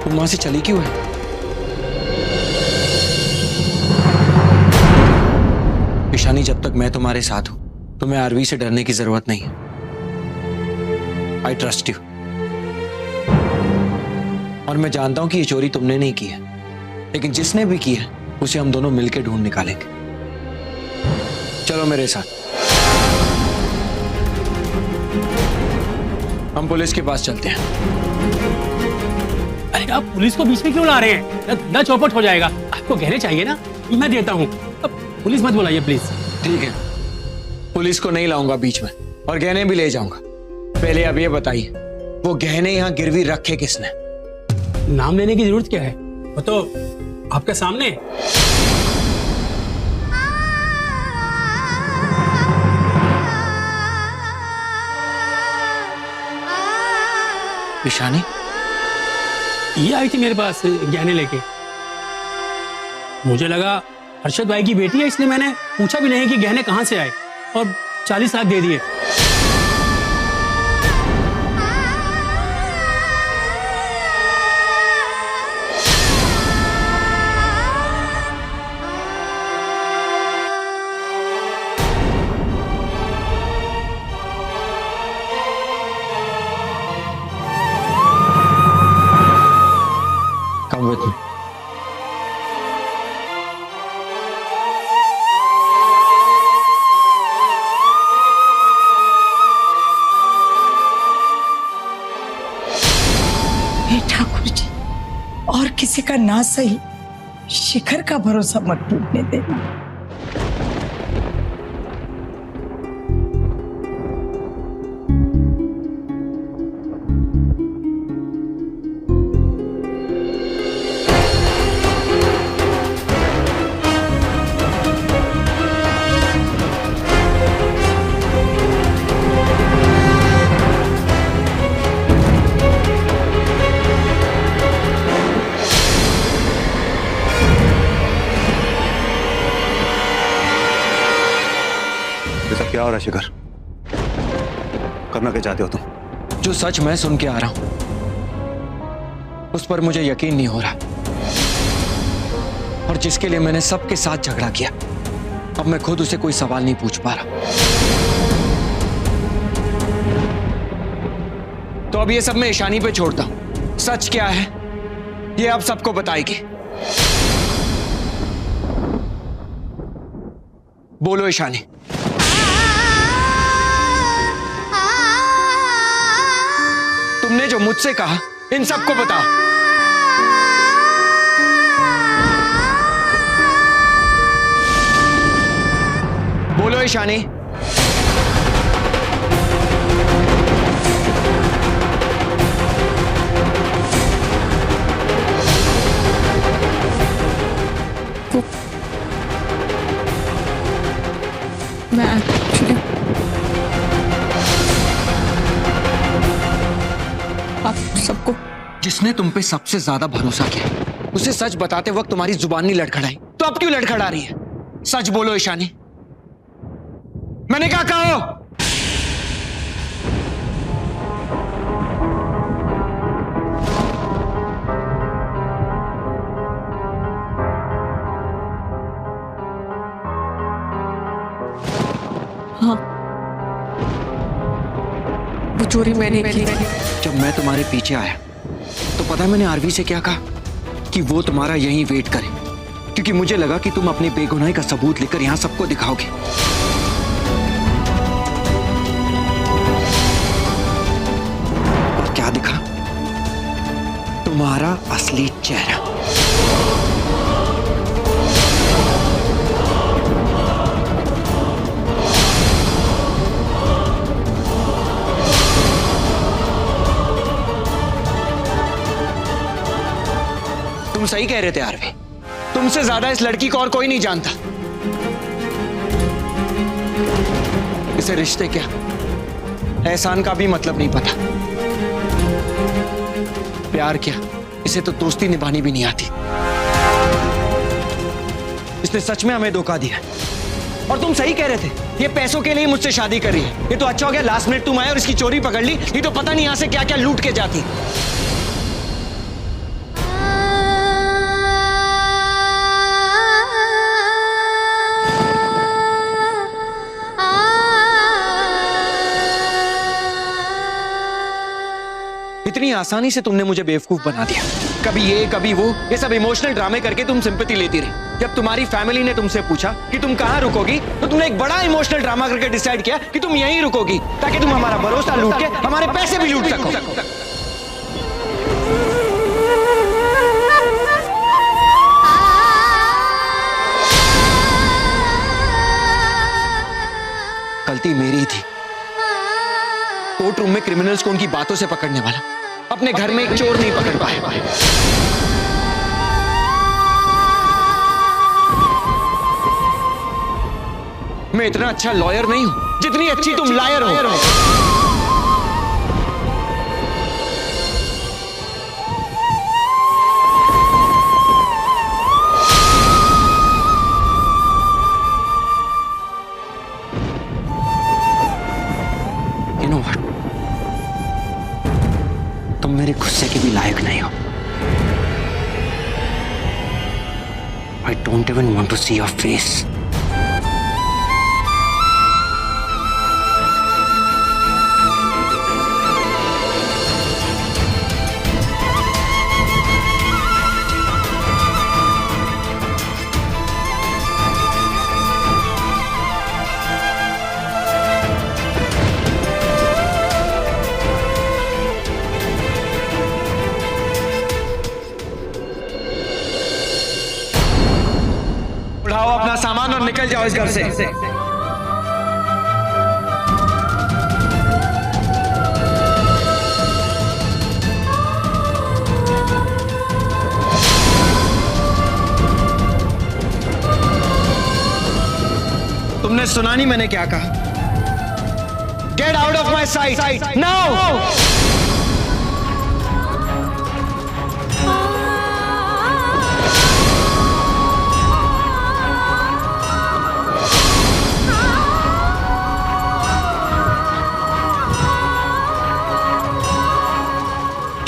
तुम वहां से चली क्यों है? ईशानी, जब तक मैं तुम्हारे साथ हूं तुम्हें आरवी से डरने की जरूरत नहीं है। I trust you. और मैं जानता हूं कि ये चोरी तुमने नहीं की है, लेकिन जिसने भी की है उसे हम दोनों मिलकर ढूंढ निकालेंगे। चलो मेरे साथ, हम पुलिस के पास चलते हैं। अरे आप पुलिस को बीच में क्यों ला रहे हैं? धंधा चौपट हो जाएगा। आपको गहने चाहिए ना, मैं देता हूँ। अब पुलिस मत बुलाइए प्लीज। ठीक है, पुलिस को नहीं लाऊंगा बीच में, और गहने भी ले जाऊंगा। पहले अब ये बताइए, वो गहने यहाँ गिरवी रखे किसने? नाम लेने की जरूरत क्या है, वो तो आपके सामने। ईशानी, ये आई थी मेरे पास गहने लेके। मुझे लगा अरशद भाई की बेटी है, इसलिए मैंने पूछा भी नहीं कि गहने कहां से आए, और 40 लाख दे दिए। Come with me. हे ठाकुर जी, और किसी का ना सही शिखर का भरोसा मत टूटने देना। क्या हो रहा है शिखर? करना क्या चाहते हो तुम? जो सच मैं सुन के आ रहा हूं उस पर मुझे यकीन नहीं हो रहा, और जिसके लिए मैंने सबके साथ झगड़ा किया, अब मैं खुद उसे कोई सवाल नहीं पूछ पा रहा। तो अब ये सब मैं ईशानी पे छोड़ता हूं। सच क्या है ये आप सबको बताएगी। बोलो ईशानी। तुमने जो मुझसे कहा इन सबको बताओ। बोलो ईशानी। मैं आप सबको, जिसने तुम पे सबसे ज्यादा भरोसा किया उसे सच बताते वक्त तुम्हारी जुबान नहीं लड़खड़ाई, तो अब क्यों लड़खड़ा रही है? सच बोलो ईशानी। मैंने क्या कहा? हाँ, वो चोरी मैंने की। जब मैं तुम्हारे पीछे आया तो पता है मैंने आरवी से क्या कहा? कि वो तुम्हारा यहीं वेट करे, क्योंकि मुझे लगा कि तुम अपनी बेगुनाही का सबूत लेकर यहां सबको दिखाओगे। और क्या दिखा? तुम्हारा असली चेहरा। तुम सही कह रहे थे आरवी, तुमसे ज्यादा इस लड़की को और कोई नहीं जानता। इसे रिश्ते क्या, एहसान का भी मतलब नहीं पता। प्यार क्या, इसे तो दोस्ती निभानी भी नहीं आती। इसने सच में हमें धोखा दिया। और तुम सही कह रहे थे, ये पैसों के लिए मुझसे शादी कर रही है। ये तो अच्छा हो गया लास्ट मिनट तुम आए और इसकी चोरी पकड़ ली, ये तो पता नहीं यहां से क्या क्या लूट के जाती। इतनी आसानी से तुमने मुझे बेवकूफ बना दिया। कभी ये कभी वो, ये सब इमोशनल ड्रामे करके तुम सिंपैथी लेती रही। जब तुम्हारी फैमिली ने तुमसे पूछा कि तुम कहाँ रुकोगी, तो तुमने एक बड़ा इमोशनल ड्रामा करके डिसाइड किया कि तुम यहीं रुकोगी, ताकि तुम हमारा भरोसा लूट के हमारे पैसे भी लूट सको। गलती मेरी थी। कोर्ट रूम में क्रिमिनल्स को उनकी बातों से पकड़ने वाला, अपने घर में एक चोर नहीं पकड़ पाए। मैं इतना अच्छा लॉयर नहीं हूं जितनी अच्छी तुम लायर हो। You know what? तुम मेरे गुस्से के भी लायक नहीं हो। I don't even want to see your face. उठाओ अपना सामान और निकल जाओ इस घर से। तुमने सुना नहीं मैंने क्या कहा? Get out of my site now.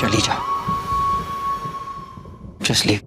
चली जाओ, जस्ट लीव।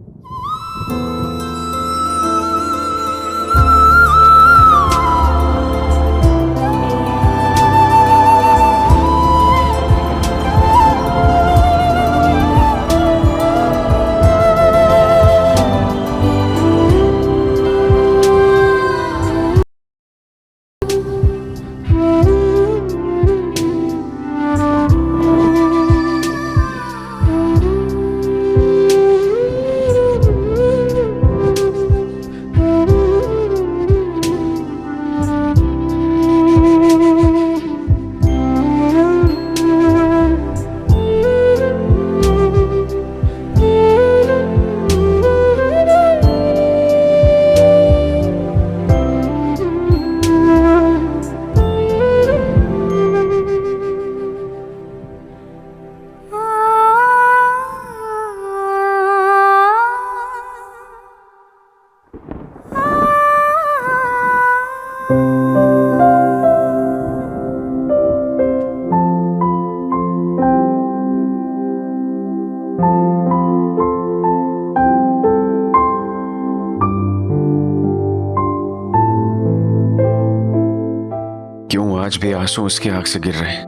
क्यों आज भी आंसू उसकी आंख से गिर रहे हैं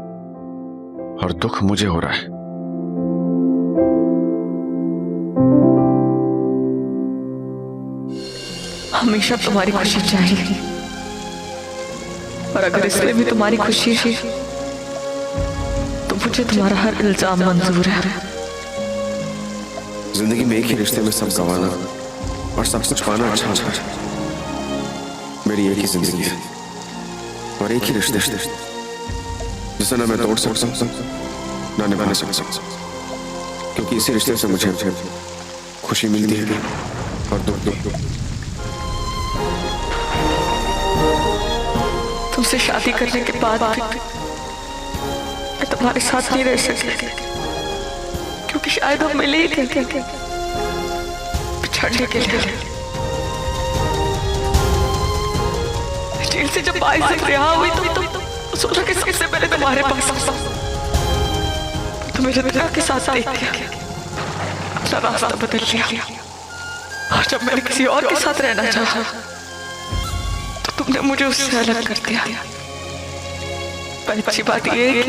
और दुख मुझे हो रहा है। हमेशा तुम्हारी खुशी चाहिए, और अगर इसमें भी तुम्हारी खुशी है तो मुझे तुम्हारा हर इल्जाम मंजूर है। जिंदगी में एक ही रिश्ते में सब गंवाना और सब कुछ पाना अच्छा होता है। मेरी एक ही जिंदगी है और एक ही रिश्ते, जिसे ना मैं तोड़ सकता हूँ ना निभा सकता, क्योंकि इसी रिश्ते से मुझे खुशी मिलती है और दुख। तुमसे शादी करने के बाद मैं तुम्हारे साथ नहीं रह सकती, क्योंकि शायद हम मिले ही थे बिछड़ने के लिए। जेल से जब 22 दिन रिहा हुई तो सोचा कि सबसे पहले तुम्हारे पास तो मेरे दिल के साथ देख दिया, अपना रास्ता बदल लिया। और जब मैंने किसी और के साथ रहना चाहा तो तुमने मुझे उससे अलग कर दिया। पर अच्छी बात यह है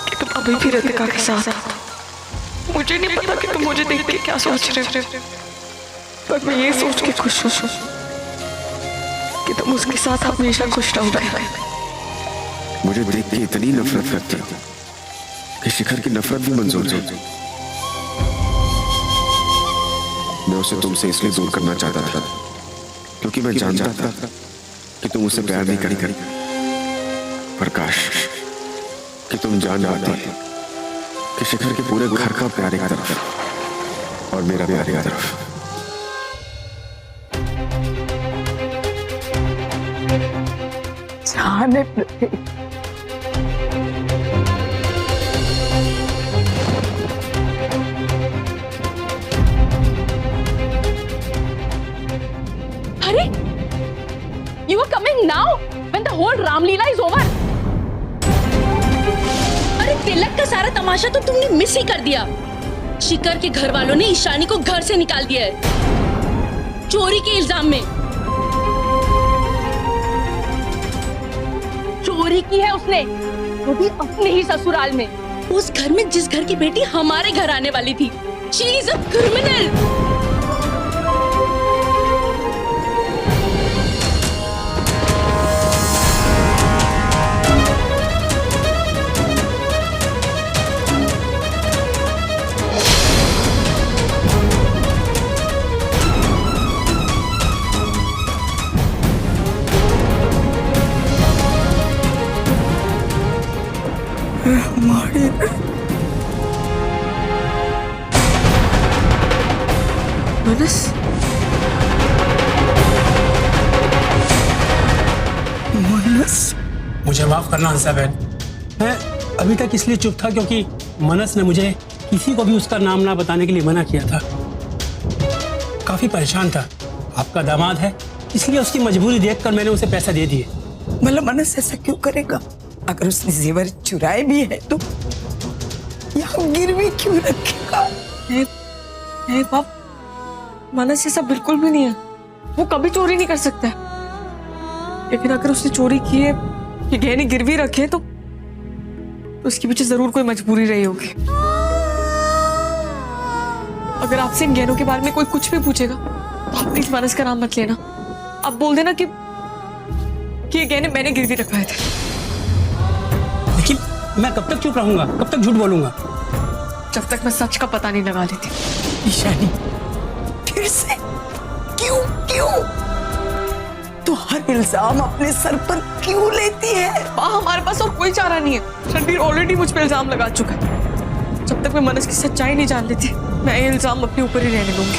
कि तुम अभी भी रितिका के साथ हो। मुझे नहीं पता कि तुम मुझे देख के क्या सोच रहे हो, पर मैं ये सोच के खुश हूँ कि तुम उसके साथ हमेशा खुश रहोगे। मुझे देख के इतनी नफरत करती हो कि शिखर की नफरत भी मंजूर है। मैं उसे तुमसे इसलिए दूर करना चाहता था क्योंकि मैं जानता था कि तुम उसे प्यार नहीं करी। पर काश कि तुम जान पाते कि शिखर के पूरे घर का प्यार एक तरफ और मेरा प्यार एक तरफ। जाने प्रतीक, अरे, you are coming now when the whole Ramlila is over. अरे तिलक का सारा तमाशा तो तुमने मिस ही कर दिया। शिखर के घर वालों ने ईशानी को घर से निकाल दिया है चोरी के इल्जाम में। चोरी की है उसने, वो भी अपने ही ससुराल में, उस घर में जिस घर की बेटी हमारे घर आने वाली थी। She is a criminal. मनस, मनस, मुझे माफ करना हंसा बहन, मैं अभी तक इसलिए चुप था क्योंकि मनस ने मुझे किसी को भी उसका नाम ना बताने के लिए मना किया था। काफी परेशान था। आपका दामाद है इसलिए उसकी मजबूरी देखकर मैंने उसे पैसा दे दिए। मतलब मनस ऐसा क्यों करेगा? अगर उसने जेवर चुराए भी है तो यहाँ गिरवी क्यों रखेगा? बाप, मनस ऐसा बिल्कुल भी नहीं है। वो कभी चोरी नहीं कर सकता है। लेकिन अगर उसने चोरी की है, ये गहने गिरवी रखे तो उसके पीछे जरूर कोई मजबूरी रही होगी। अगर आपसे इन गहनों के बारे में कोई कुछ भी पूछेगा तो आप प्लीज मनस का नाम मत लेना। आप बोल देना कि ये गहने मैंने गिरवी रखवाए थे। लेकिन मैं कब तक चुप रहूंगा, कब तक झूठ बोलूंगा? जब तक मैं सच का पता नहीं लगा लेती। ईशानी, फिर से क्यों क्यों तो हर इल्जाम अपने सर पर क्यों लेती है? हमारे पास और कोई चारा नहीं है। रणबीर ऑलरेडी मुझ पर इल्जाम लगा चुका है। जब तक मैं मनस की सच्चाई नहीं जान लेती, मैं ये इल्जाम अपने ऊपर ही रहने दूंगी।